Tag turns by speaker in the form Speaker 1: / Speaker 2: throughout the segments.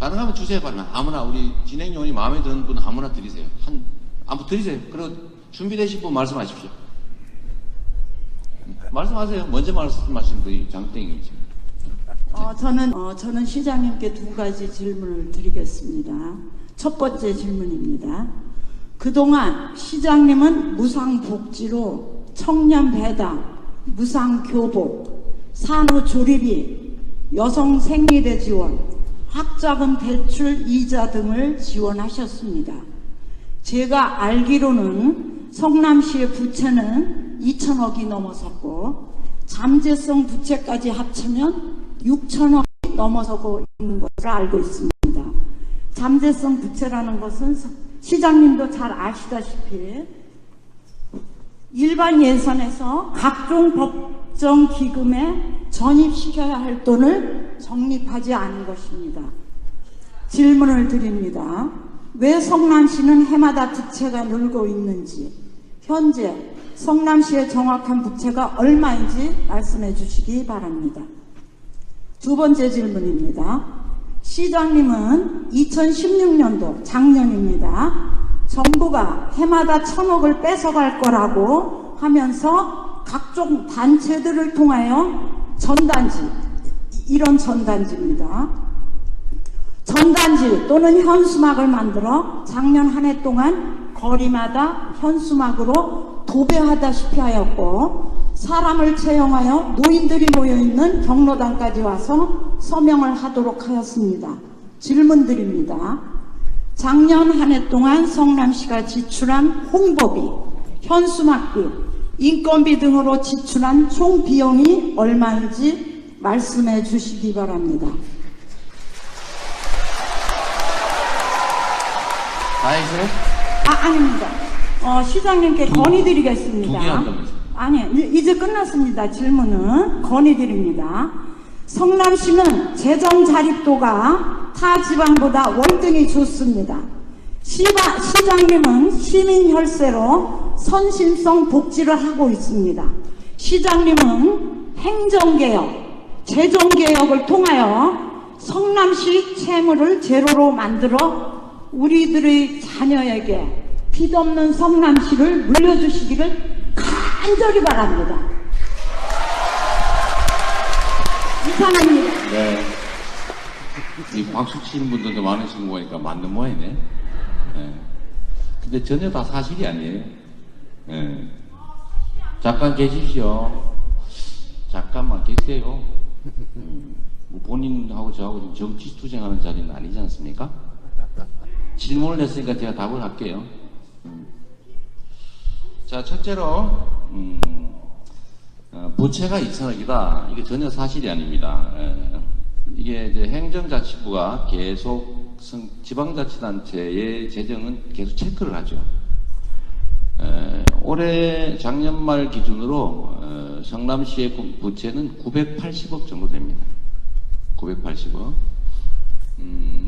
Speaker 1: 가능하면 주세요. 아무나 우리 진행요원이 마음에 드는 분 아무나 드리세요. 아무 드리세요. 그리고 준비되신 분 말씀하십시오. 말씀하세요. 먼저 말씀하신 분이 장땡이죠.
Speaker 2: 저는 시장님께 두 가지 질문을 드리겠습니다. 첫 번째 질문입니다. 그동안 시장님은 무상복지로 청년 배당, 무상교복, 산후조리비, 여성 생리대 지원, 학자금 대출 이자 등을 지원하셨습니다. 제가 알기로는 성남시의 부채는 2천억이 넘어섰고 잠재성 부채까지 합치면 6천억이 넘어서고 있는 것으로 알고 있습니다. 잠재성 부채라는 것은 시장님도 잘 아시다시피 일반 예산에서 각종 법정 기금에 전입시켜야 할 돈을 적립하지 않은 것입니다. 질문을 드립니다. 왜 성남시는 해마다 부채가 늘고 있는지, 현재 성남시의 정확한 부채가 얼마인지 말씀해 주시기 바랍니다. 두 번째 질문입니다. 시장님은 2016년도 작년입니다. 정부가 해마다 1,000억을 뺏어갈 거라고 하면서 각종 단체들을 통하여 전단지, 이런 전단지입니다. 전단지 또는 현수막을 만들어 작년 한 해 동안 거리마다 현수막으로 도배하다시피 하였고 사람을 채용하여 노인들이 모여있는 경로당까지 와서 서명을 하도록 하였습니다. 질문드립니다. 작년 한 해 동안 성남시가 지출한 홍보비, 현수막비, 인건비 등으로 지출한 총 비용이 얼마인지 말씀해 주시기 바랍니다.
Speaker 1: 다 했어요?
Speaker 2: 아닙니다. 시장님께 건의드리겠습니다.
Speaker 1: 두 개 한다면서요?
Speaker 2: 아니, 이제 끝났습니다. 질문은 건의드립니다. 성남시는 재정 자립도가 타 지방보다 월등히 좋습니다. 시장님은 시민 혈세로 선심성 복지를 하고 있습니다. 시장님은 행정개혁, 재정개혁을 통하여 성남시 채무를 제로로 만들어 우리들의 자녀에게 빚없는 성남시를 물려주시기를 간절히 바랍니다. 이상합니다.
Speaker 1: 네. 이 박수 치는 분들도 많으신 거 보니까 맞는 모양이네. 네. 근데 전혀 다 사실이 아니에요. 네. 잠깐 계십시오. 잠깐만 계세요. 뭐 본인하고 저하고 지금 정치 투쟁하는 자리는 아니지 않습니까? 질문을 했으니까 제가 답을 할게요. 자, 첫째로 부채가 2천억이다. 이게 전혀 사실이 아닙니다. 이게 이제 행정자치부가 계속 지방자치단체의 재정은 계속 체크를 하죠. 올해 작년 말 기준으로 성남시의 부채는 980억 정도 됩니다. 980억.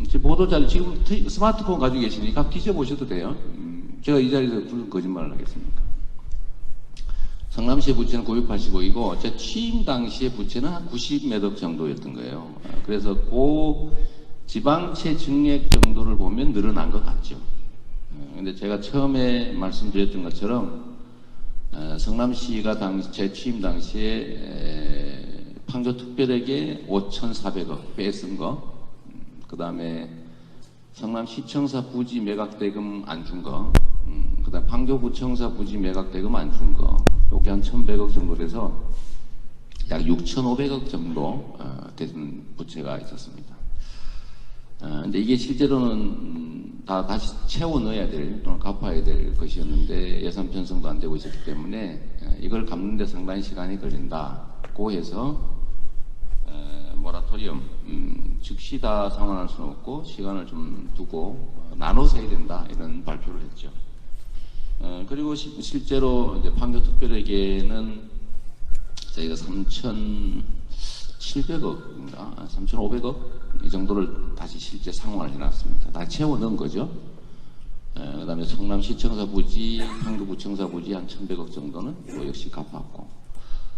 Speaker 1: 지금 보도자료, 지금 스마트폰 가지고 계시니까 뒤져보셔도 돼요. 제가 이 자리에서 무슨 거짓말을 하겠습니까? 성남시의 부채는 980억이고, 제 취임 당시의 부채는 한 90몇 억 정도였던 거예요. 그래서 지방채 증액 정도를 보면 늘어난 것 같죠. 근데 제가 처음에 말씀드렸던 것처럼, 성남시가 제 취임 당시에 판교특별에게 5,400억 뺏은 거, 그 다음에 성남시청사 부지 매각대금 안 준 거, 그 다음 판교구청사 부지 매각대금 안 준 거, 요게 한 1,100억 정도 돼서 약 6,500억 정도 되는 부채가 있었습니다. 근데 이게 실제로는 다시 채워 넣어야 될 또는 갚아야 될 것이었는데 예산 편성도 안 되고 있었기 때문에 이걸 갚는 데 상당히 시간이 걸린다고 해서 모라토리엄, 즉시 다 상환할 수는 없고 시간을 좀 두고 나눠서 해야 된다 이런 발표를 했죠. 그리고 실제로 이제 판교특별에게는 저희가 3,700억인가 3,500억 이 정도를 다시 실제 상환을 해놨습니다. 다 채워 넣은 거죠. 그 다음에 성남시청사 부지, 판교구청사 부지 한 1,100억 정도는 또 역시 갚았고.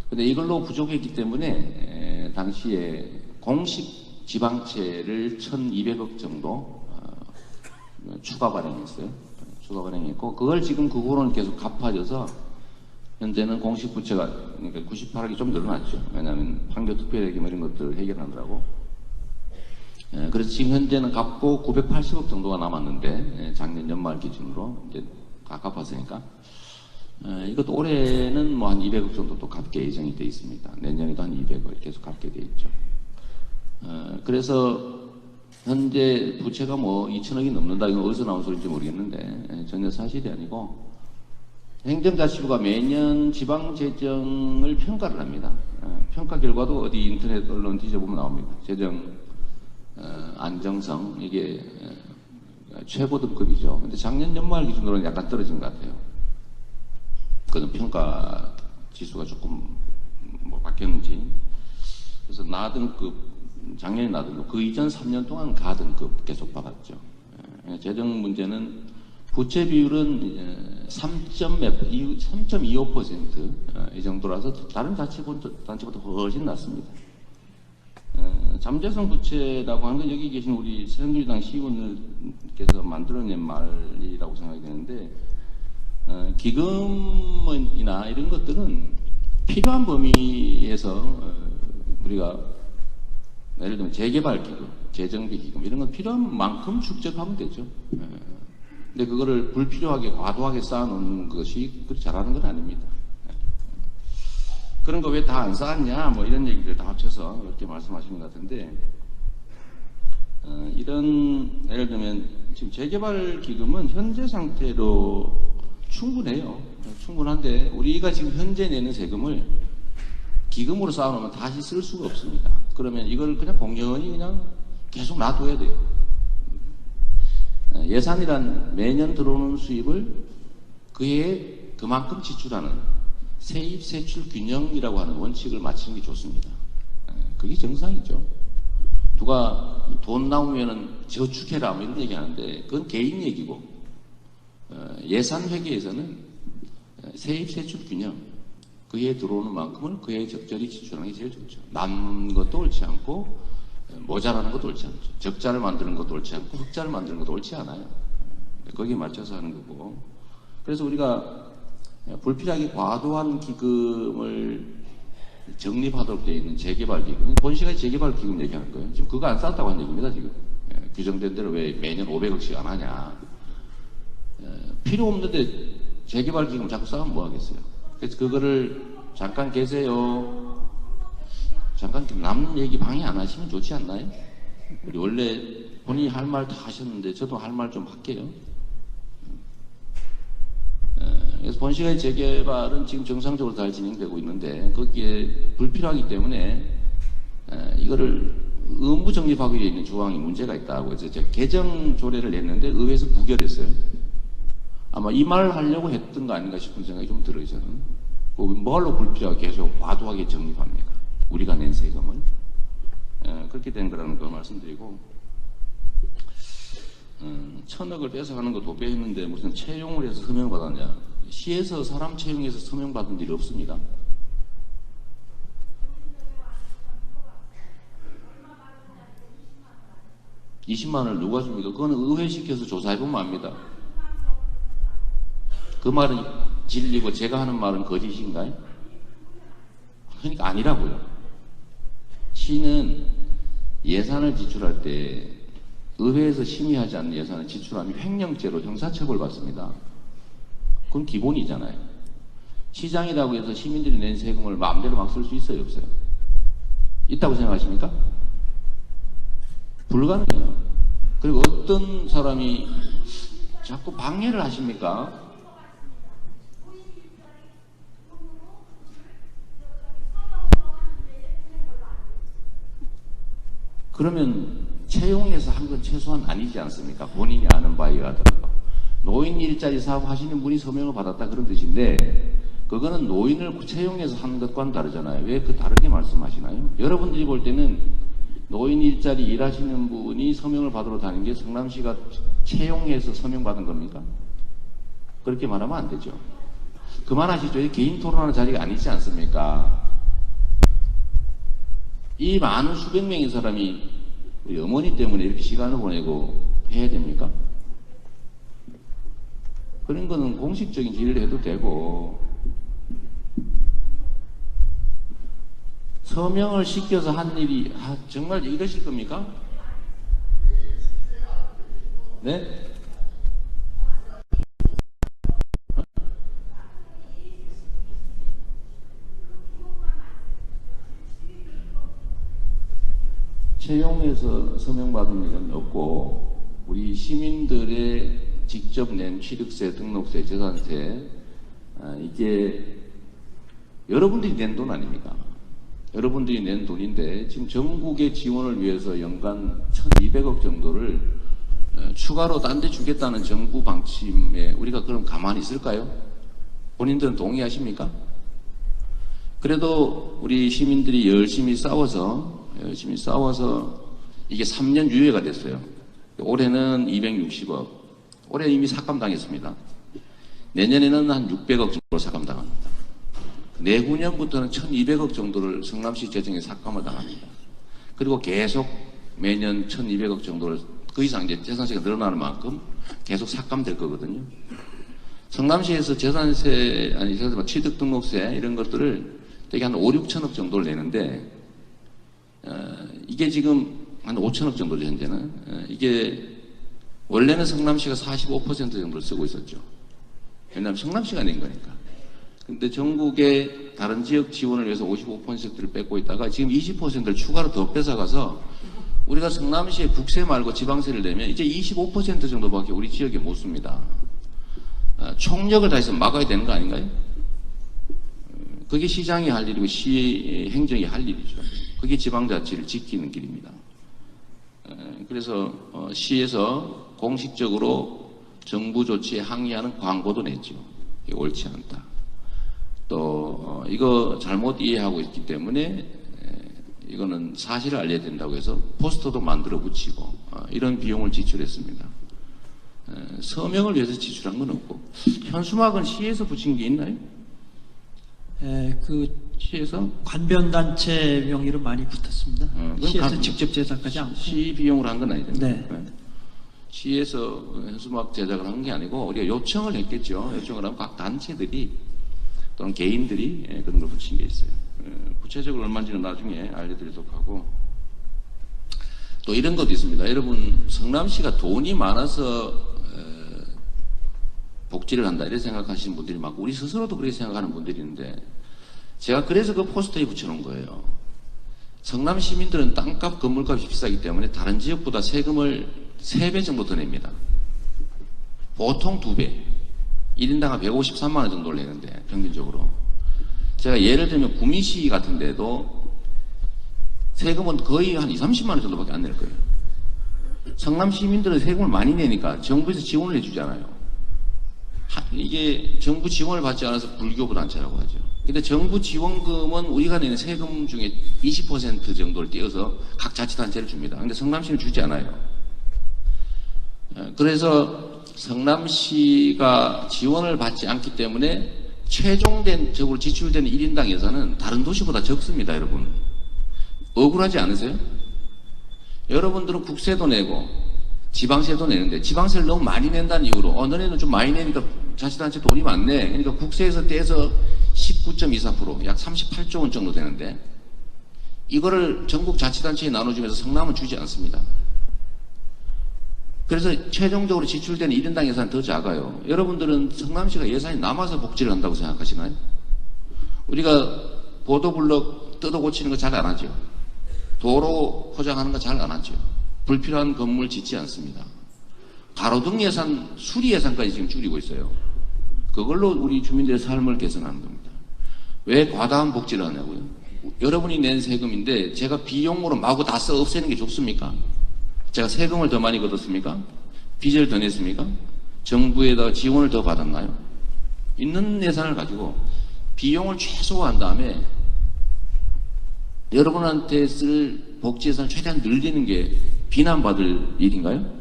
Speaker 1: 근데 이걸로 부족했기 때문에 당시에 공식 지방채를 1,200억 정도 추가 발행했어요. 추가 발행했고 그걸 지금 그 후로는 계속 갚아져서 현재는 공식 부채가 그러니까 98억이 좀 늘어났죠. 왜냐하면 판교 특별회계 이런 것들을 해결하느라고. 그래서 지금 현재는 갚고 980억 정도가 남았는데 작년 연말 기준으로 이제 다 갚았으니까 이것도 올해는 뭐 한 200억 정도 또 갚게 예정이 돼 있습니다. 내년에도 한 200억 계속 갚게 돼 있죠. 그래서 현재 부채가 뭐 2천억이 넘는다 이건 어디서 나온 소리인지 모르겠는데 전혀 사실이 아니고 행정자치부가 매년 지방재정을 평가를 합니다. 평가 결과도 어디 인터넷 언론 뒤져보면 나옵니다. 재정 안정성 이게 최고 등급이죠. 근데 작년 연말 기준으로는 약간 떨어진 것 같아요. 그는 평가 지수가 조금 뭐 바뀌었는지. 그래서 나등급 작년에 나등급 그 이전 3년 동안 가등급 계속 받았죠. 재정 문제는 부채 비율은 3.25% 이 정도라서 다른 단체보다 훨씬 낮습니다. 잠재성 부채라고 하는 건 여기 계신 우리 새누리당 시의원께서 만들어낸 말이라고 생각이 되는데 기금이나 이런 것들은 필요한 범위에서 우리가 예를 들면 재개발기금, 재정비기금 이런 건 필요한 만큼 축적하면 되죠. 근데 그거를 불필요하게 과도하게 쌓아놓는 것이 그렇게 잘하는 건 아닙니다. 그런 거 왜 다 안 쌓았냐 뭐 이런 얘기를 다 합쳐서 이렇게 말씀하시는 것 같은데 이런 예를 들면 지금 재개발 기금은 현재 상태로 충분해요. 충분한데 우리가 지금 현재 내는 세금을 기금으로 쌓아놓으면 다시 쓸 수가 없습니다. 그러면 이걸 그냥 공연히 그냥 계속 놔둬야 돼요. 예산이란 매년 들어오는 수입을 그해 그만큼 지출하는 세입 세출 균형이라고 하는 원칙을 맞추는 게 좋습니다. 그게 정상이죠. 누가 돈 나오면은 저축해라 뭐 이런 얘기 하는데 그건 개인 얘기고 예산 회계에서는 세입 세출 균형 그해 들어오는 만큼을 그해 적절히 지출하는 게 제일 좋죠. 남는 것도 옳지 않고 모자라는 것도 옳지 않죠. 적자를 만드는 것도 옳지 않고 흑자를 만드는 것도 옳지 않아요. 거기에 맞춰서 하는 거고. 그래서 우리가 불필요하게 과도한 기금을 적립하도록 되어 있는 재개발기금, 본시가 재개발기금 얘기하는 거예요. 지금 그거 안 쌓았다고 하는 얘기입니다. 지금 규정된 대로 왜 매년 500억씩 안 하냐. 필요 없는데 재개발기금 자꾸 쌓으면 뭐 하겠어요. 그래서 그거를 잠깐 계세요. 잠깐 남 얘기 방해 안 하시면 좋지 않나요? 우리 원래 본인이 할 말 다 하셨는데 저도 할 말 좀 할게요. 그래서 본시가의 재개발은 지금 정상적으로 잘 진행되고 있는데 거기에 불필요하기 때문에 이거를 의무 적립하기 위해 있는 조항이 문제가 있다고 해서 제가 개정 조례를 냈는데 의회에서 부결했어요. 아마 이 말을 하려고 했던 거 아닌가 싶은 생각이 좀 들어요. 저는 뭐로 불필요하게 계속 과도하게 적립합니까? 우리가 낸 세금을 그렇게 된 거라는 걸 말씀드리고 1,000억을 뺏어가는 거 도배했는데 무슨 채용을 해서 서명받았냐. 시에서 사람 채용해서 서명받은 일이 없습니다. (20만원을) 누가 줍니까? 그거는 의회시켜서 조사해보면 압니다. 그 말은 진리고 제가 하는 말은 거짓인가요? 그러니까 아니라고요. 시는 예산을 지출할 때 의회에서 심의하지 않는 예산을 지출하면 횡령죄로 형사처벌 받습니다. 그건 기본이잖아요. 시장이라고 해서 시민들이 낸 세금을 마음대로 막 쓸 수 있어요, 없어요? 있다고 생각하십니까? 불가능해요. 그리고 어떤 사람이 자꾸 방해를 하십니까? 그러면 채용해서 한 건 최소한 아니지 않습니까? 본인이 아는 바에 의하더라도. 노인 일자리 사업 하시는 분이 서명을 받았다 그런 뜻인데 그거는 노인을 채용해서 하는 것과는 다르잖아요. 왜 그 다르게 말씀하시나요? 여러분들이 볼 때는 노인 일자리 일하시는 분이 서명을 받으러 다니는 게 성남시가 채용해서 서명받은 겁니까? 그렇게 말하면 안 되죠. 그만하시죠. 개인 토론하는 자리가 아니지 않습니까? 이 많은 수백 명의 사람이 우리 어머니 때문에 이렇게 시간을 보내고 해야 됩니까? 그런 거는 공식적인 질의를 해도 되고, 서명을 시켜서 한 일이, 정말 이러실 겁니까? 네? 채용해서 서명받은 일은 없고, 우리 시민들의 직접 낸 취득세, 등록세, 재산세, 이게 여러분들이 낸 돈 아닙니까? 여러분들이 낸 돈인데 지금 전국의 지원을 위해서 연간 1200억 정도를 추가로 딴 데 주겠다는 정부 방침에 우리가 그럼 가만히 있을까요? 본인들은 동의하십니까? 그래도 우리 시민들이 열심히 싸워서 이게 3년 유예가 됐어요. 올해는 260억. 올해 이미 삭감당했습니다. 내년에는 한 600억 정도로 삭감당합니다. 내후년부터는 1200억 정도를 성남시 재정에 삭감을 당합니다. 그리고 계속 매년 1200억 정도를 그 이상 이제 재산세가 늘어나는 만큼 계속 삭감될 거거든요. 성남시에서 재산세, 취득 등록세 이런 것들을 되게 한 5, 6천억 정도를 내는데, 이게 지금 한 5천억 정도죠, 현재는. 이게 원래는 성남시가 45% 정도를 쓰고 있었죠. 왜냐하면 성남시가 낸 거니까. 근데 전국의 다른 지역 지원을 위해서 55%를 뺏고 있다가 지금 20%를 추가로 더 뺏어가서 우리가 성남시에 국세 말고 지방세를 내면 이제 25% 정도밖에 우리 지역에 못 씁니다. 총력을 다해서 막아야 되는 거 아닌가요? 그게 시장이 할 일이고 시 행정이 할 일이죠. 그게 지방자치를 지키는 길입니다. 그래서 시에서 공식적으로 정부 조치에 항의하는 광고도 냈죠. 이게 옳지 않다. 또 이거 잘못 이해하고 있기 때문에 이거는 사실을 알려야 된다고 해서 포스터도 만들어 붙이고 이런 비용을 지출했습니다. 서명을 위해서 지출한 건 없고, 현수막은 시에서 붙인 게 있나요? 시에서
Speaker 3: 관변단체 명의로 많이 붙었습니다. 시에서 직접 제작하지 않고.
Speaker 1: 시 비용으로 한 건 아니잖아요.
Speaker 3: 네.
Speaker 1: 시에서 현수막 제작을 한 게 아니고 우리가 요청을 했겠죠. 요청을 하면 각 단체들이 또는 개인들이 그런 걸 붙인 게 있어요. 구체적으로 얼마인지는 나중에 알려드리도록 하고, 또 이런 것도 있습니다. 여러분, 성남시가 돈이 많아서 복지를 한다 이렇게 생각하시는 분들이 많고, 우리 스스로도 그렇게 생각하는 분들이 있는데, 제가 그래서 그 포스터에 붙여놓은 거예요. 성남 시민들은 땅값, 건물값이 비싸기 때문에 다른 지역보다 세금을 3배 정도 더 냅니다. 보통 2배. 1인당 한 153만 원 정도를 내는데, 평균적으로. 제가 예를 들면 구미시 같은 데도 세금은 거의 한 20, 30만 원 정도밖에 안 낼 거예요. 성남 시민들은 세금을 많이 내니까 정부에서 지원을 해주잖아요. 이게 정부 지원을 받지 않아서 불교부 단체라고 하죠. 근데 정부 지원금은 우리가 내는 세금 중에 20% 정도를 떼어서 각 자치단체를 줍니다. 근데 성남시는 주지 않아요. 그래서 성남시가 지원을 받지 않기 때문에 최종적으로 지출되는 1인당 예산은 다른 도시보다 적습니다, 여러분. 억울하지 않으세요? 여러분들은 국세도 내고 지방세도 내는데, 지방세를 너무 많이 낸다는 이유로 너네는 좀 많이 내니까 자치단체 돈이 많네. 그러니까 국세에서 떼서 19.24%, 약 38조 원 정도 되는데, 이거를 전국 자치단체에 나눠주면서 성남은 주지 않습니다. 그래서 최종적으로 지출되는 1인당 예산이 더 작아요. 여러분들은 성남시가 예산이 남아서 복지를 한다고 생각하시나요? 우리가 보도블럭 뜯어 고치는 거 잘 안 하죠. 도로 포장하는 거 잘 안 하죠. 불필요한 건물 짓지 않습니다. 가로등 예산, 수리 예산까지 지금 줄이고 있어요. 그걸로 우리 주민들의 삶을 개선하는 겁니다. 왜 과다한 복지를 하냐고요? 여러분이 낸 세금인데 제가 비용으로 마구 다 써 없애는 게 좋습니까? 제가 세금을 더 많이 걷었습니까? 빚을 더 냈습니까? 정부에다가 지원을 더 받았나요? 있는 예산을 가지고 비용을 최소화한 다음에 여러분한테 쓸 복지 예산을 최대한 늘리는 게 비난받을 일인가요?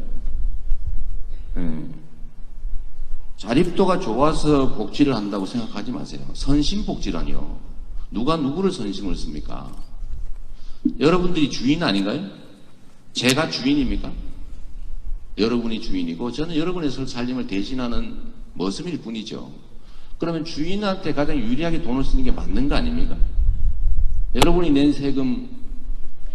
Speaker 1: 자립도가 좋아서 복지를 한다고 생각하지 마세요. 선심복지라니요. 누가 누구를 선심을 씁니까? 여러분들이 주인 아닌가요? 제가 주인입니까? 여러분이 주인이고 저는 여러분의 삶을 대신하는 모습일 뿐이죠. 그러면 주인한테 가장 유리하게 돈을 쓰는 게 맞는 거 아닙니까? 여러분이 낸 세금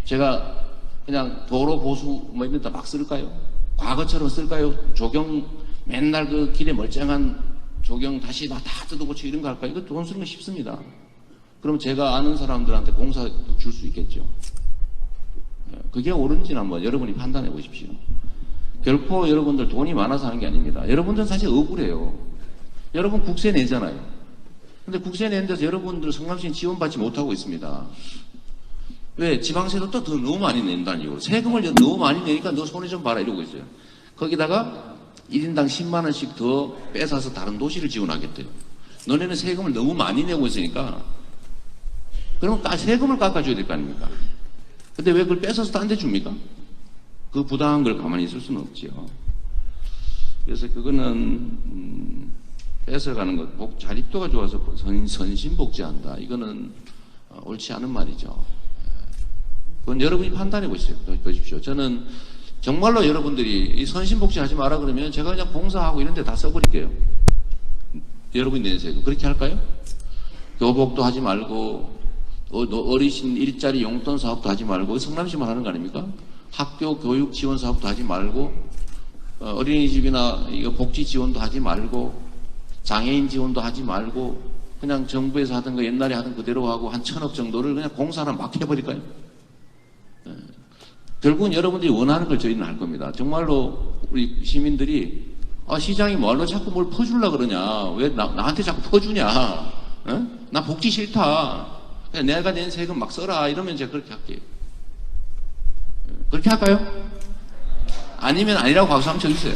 Speaker 1: 제가 그냥 도로 보수 뭐 이런 데다 막 쓸까요? 과거처럼 쓸까요? 조경 맨날 그 길에 멀쩡한 조경 다시 다 뜯어고치고 이런 거 할까요? 이거 돈 쓰는 거 쉽습니다. 그럼 제가 아는 사람들한테 공사도 줄 수 있겠죠. 그게 옳은지는 한번 여러분이 판단해 보십시오. 결코 여러분들 돈이 많아서 하는 게 아닙니다. 여러분들은 사실 억울해요. 여러분 국세 내잖아요. 근데 국세 내는 데서 여러분들 성남시는 지원받지 못하고 있습니다. 왜? 지방세도 또 더 너무 많이 낸다는 이유로. 세금을 너무 많이 내니까 너 손해 좀 봐라 이러고 있어요. 거기다가 1인당 10만 원씩 더 뺏어서 다른 도시를 지원하겠대요. 너네는 세금을 너무 많이 내고 있으니까 그러면 세금을 깎아줘야 될 거 아닙니까? 근데 왜 그걸 뺏어서 딴 데 줍니까? 그 부당한 걸 가만히 있을 수는 없지요. 그래서 그거는 뺏어가는 것, 자립도가 좋아서 선심복지한다. 이거는 옳지 않은 말이죠. 그건 여러분이 판단해 보십시오. 저는 정말로 여러분들이 이 선심복지 하지 마라 그러면 제가 그냥 봉사하고 이런 데 다 써버릴게요. 여러분이 낸 세금. 그렇게 할까요? 교복도 하지 말고 어르신 일자리 용돈 사업도 하지 말고 성남시만 하는 거 아닙니까? 학교 교육 지원 사업도 하지 말고 어린이집이나 이거 복지 지원도 하지 말고 장애인 지원도 하지 말고 그냥 정부에서 하던 거 옛날에 하던 그대로 하고 한 1,000억 정도를 그냥 공사를 막 해버릴까요? 결국은 여러분들이 원하는 걸 저희는 할 겁니다. 정말로 우리 시민들이 시장이 뭐하러 자꾸 뭘 퍼주려고 그러냐, 왜 나한테 자꾸 퍼주냐, 나 복지 싫다, 그냥 내가 낸 세금 막 써라 이러면 제가 그렇게 할게요. 그렇게 할까요? 아니면 아니라고 박수 한번 쳐주세요.